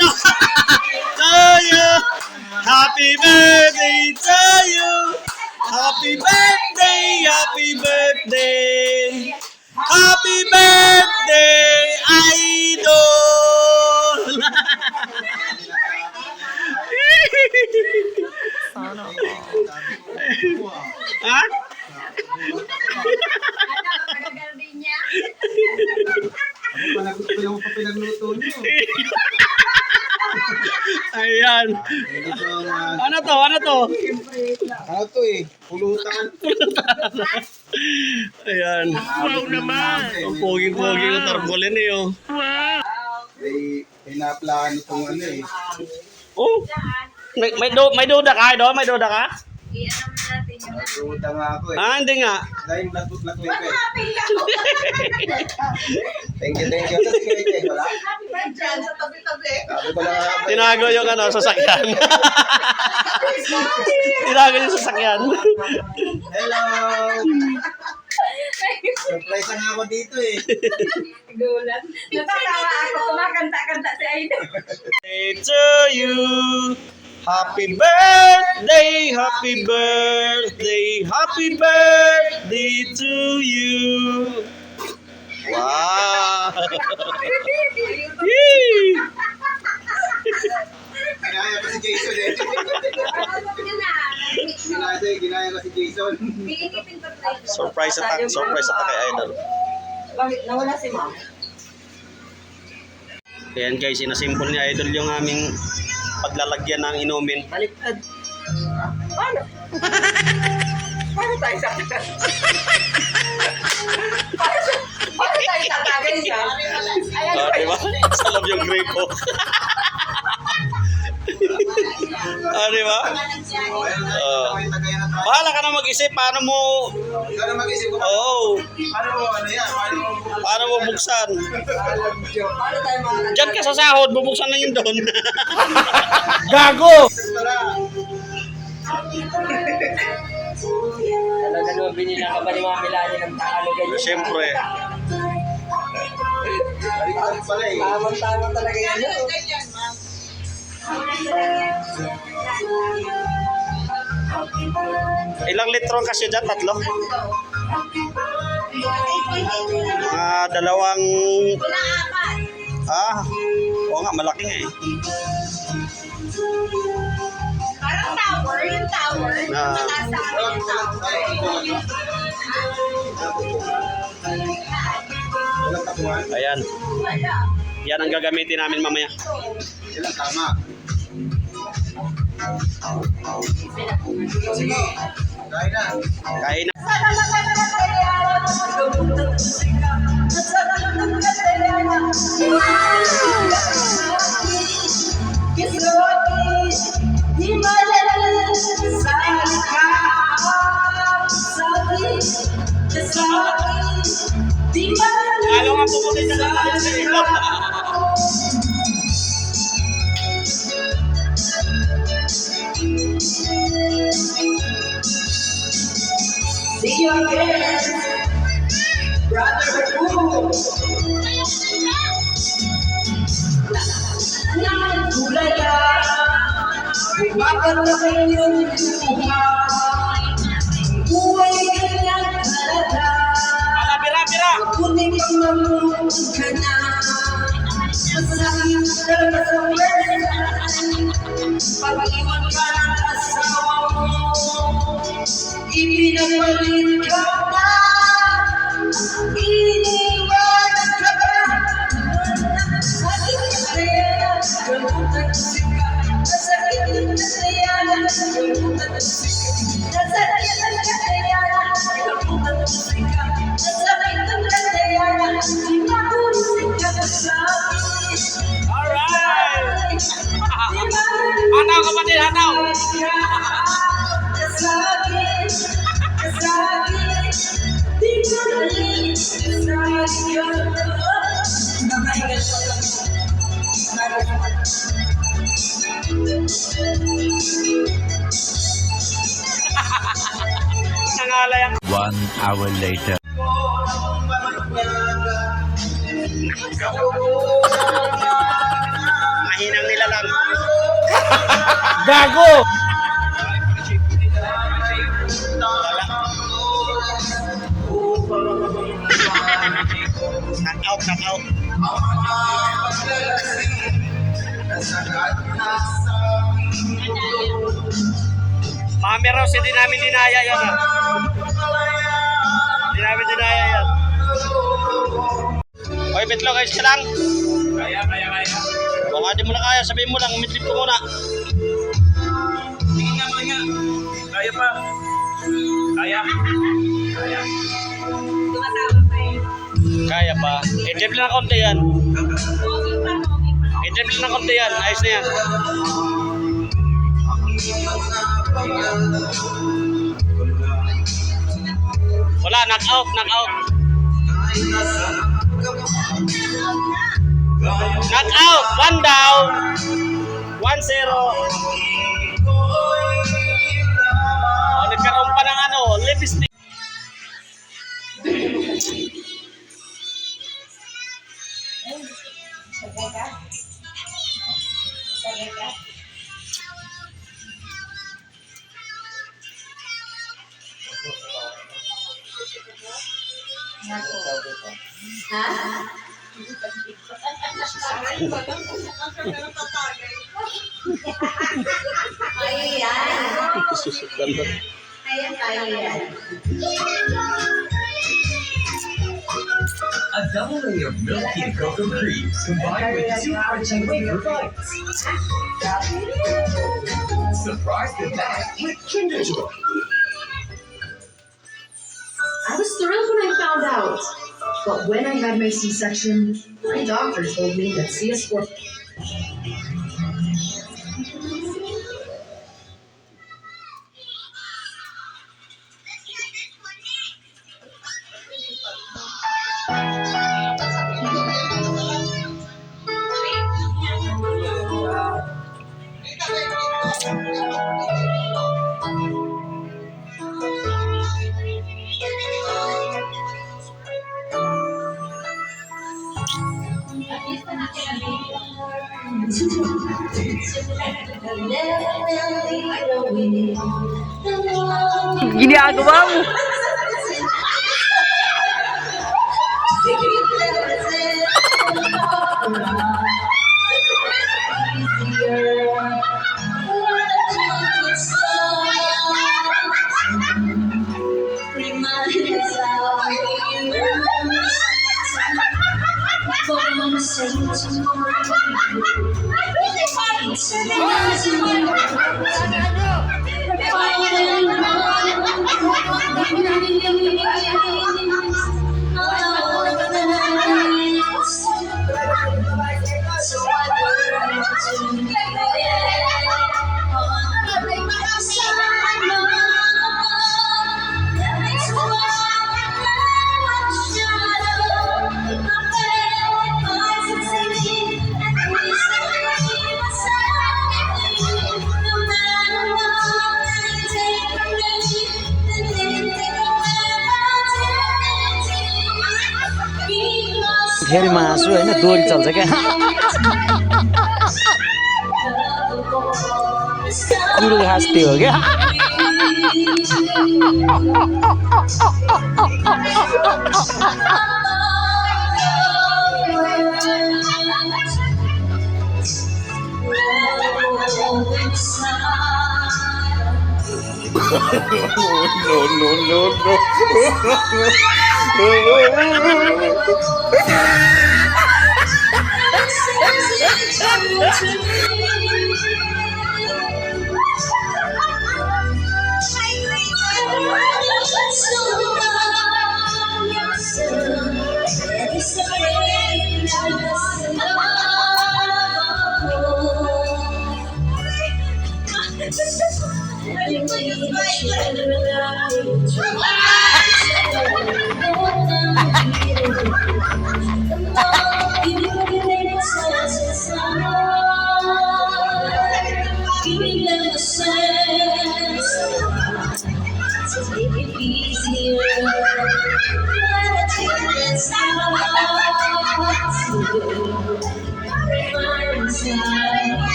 ano? To you. Happy birthday to you. Happy birthday, happy birthday. Happy birthday, Idol. Ha? Ako pa pinagluto niyo. Ayan. Ano to? Ano to? Ano to eh? Pulutan. Ayan. Wow naman! Ang pogi-pogi ng tarpaulin eh. Oh. May pinaplano itong ano eh. Oh. May duda ka, Idol? May duda ka? I-ano natin yung Nagluta nga ako eh. Ah, hindi nga. Dahil black ko eh. Thank you. Sige, wala. sa tabi-tabi. Sabi ko lang nga. Tinago yung ano, sasakyan. Tinago yung sasakyan. Hello! Surprise na nga ako dito eh. Gulat. Natatawa ako. Kumakanta-kanta si Idol. Birthday to you. Happy birthday, happy birthday, happy birthday to you. Wow. Yee. Ginaya ko si Jason eh. Ginaya ko si Jason. Surprise attack kay Idol. Bakit nawala si Ma'am? Ayan guys, sinasimple ni Idol yung aming paglalagyan ng inumin. Baliktad. Paano? Paano tayo tatagal? Paano tayo tatagal niya? Ayan, Diba? Sa loob yung gripo. Diba? Bahala ka na mag-isip paano mo. Ikaw na mag-isip ko. Oo. Paano mo ano yan? Paano mo buksan? paano tayo mga Diyan ka sa sahod, bubuksan na yun doon. Gago! Talaga naman binila ka ba ni Mami Lani ng talo ganyan? Siyempre. Baliktad pala eh. Tama talaga yan. Ilang litro ang kasya dyan? Tatlo? Dalawang... Oo nga, malaki nga eh. Parang tower, yung tower. Ah. Walang tapuan. Ayan. Yan ang gagamitin namin mamaya. Ilang tama. Sige. Kain na. Kain na. Lalo nga pumulit ka na sa ilog. See you again, brother. Nagulay ka, bakit na kayong buhay? Buhay ganyan talaga. Bira! Kunin ang mamulog ka na. Masakit talaga sa pag-iwan ka ng asawa mo. Ipinagpalit ka na. Iniwanan ka ba? Sakit na kaya, gamutan sika. Nasakit na kaya, gamutan sika. Nasakit na kaya, gamutan sika. Nasakit na kaya, gamutan sika. Alright! Hanaw kapatid, hanaw! Nangalay ang 1 hour later. mahinang nila. Gago! Knock out. Mami Rose, hindi namin dinaya yan ah. Hindi namin dinaya yan. Oy, Betlog, ayos ka lang? Kaya. Kung hindi mo na kaya, sabihin mo lang, umitrip ko muna. Tingin nga. Kaya pa. Kaya. Kaya pa. I-drip lang ng konti yan. I-drip lang ng konti yan. Ayos na yan. Wala, knock out. Knock out. 1 down. 1-0. Nagkaroon pa ng lipstick. A double layer of milky and cocoa creams combined with two crunchy wafer bites. Surprise the back with Kinder Joy. I was thrilled when I found out. But when I had my C-section, my doctor told me that CS4... Ginagawa mo. फेरि मासु होइन दोरी चल्छ क्या कुरो घाँस त्यो हो क्या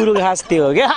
कुरो घाँस त्यो हो क्या